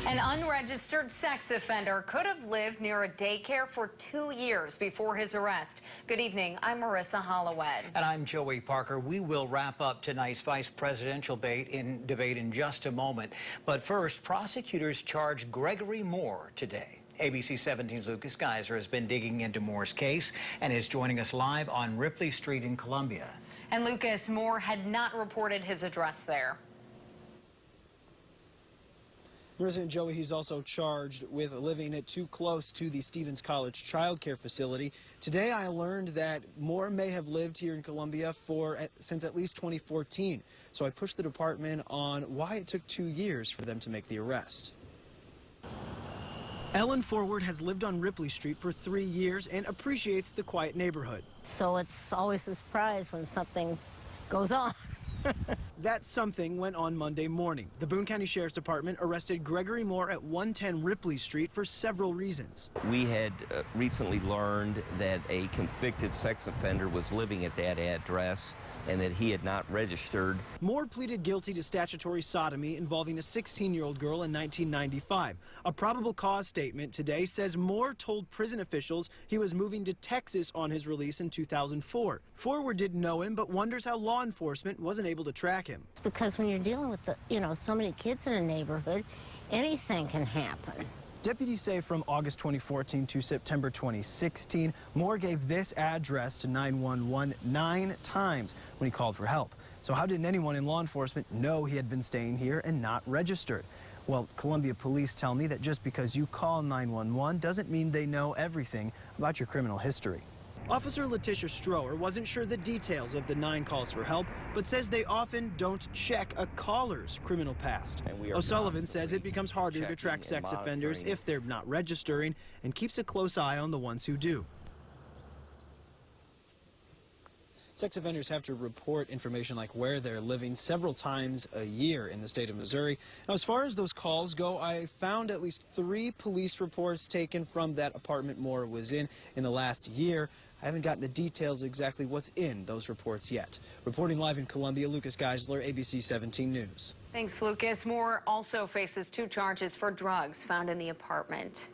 An unregistered sex offender could have lived near a daycare for 2 years before his arrest. Good evening, I'm Marissa Holloway. And I'm Joey Parker. We will wrap up tonight's vice presidential debate in just a moment. But first, prosecutors charged Gregory Moore today. ABC 17's Lucas Geiser has been digging into Moore's case and is joining us live on Ripley Street in Columbia. And Lucas, Moore had not reported his address there. Marissa and Joey, he's also charged with living too close to the Stevens College child care facility. Today I learned that Moore may have lived here in Columbia since at least 2014. So I pushed the department on why it took 2 years for them to make the arrest. Ellen Forward has lived on Ripley Street for 3 years and appreciates the quiet neighborhood. So it's always a surprise when something goes on. That something went on Monday morning. The Boone County Sheriff's Department arrested Gregory Moore at 110 Ripley Street for several reasons. We had recently learned that a convicted sex offender was living at that address and that he had not registered. Moore pleaded guilty to statutory sodomy involving a 16-year-old girl in 1995. A probable cause statement today says Moore told prison officials he was moving to Texas on his release in 2004. Forward didn't know him, but wonders how law enforcement wasn't able to track him. It's because when you're dealing with so many kids in a neighborhood, anything can happen. Deputies say from August 2014 to September 2016, Moore gave this address to 911 9 times when he called for help. So how did anyone in law enforcement know he had been staying here and not registered? Well, Columbia police tell me that just because you call 911 doesn't mean they know everything about your criminal history. Officer Letitia Stroher wasn't sure the details of the 9 calls for help, but says they often don't check a caller's criminal past. O'Sullivan says it becomes harder to track sex offenders if they're not registering and keeps a close eye on the ones who do. Sex offenders have to report information like where they're living several times a year in the state of Missouri. Now, as far as those calls go, I found at least 3 police reports taken from that apartment Moore was in the last year. I haven't gotten the details exactly what's in those reports yet. Reporting live in Columbia, Lucas Geisler, ABC 17 News. Thanks, Lucas. Moore also faces 2 charges for drugs found in the apartment.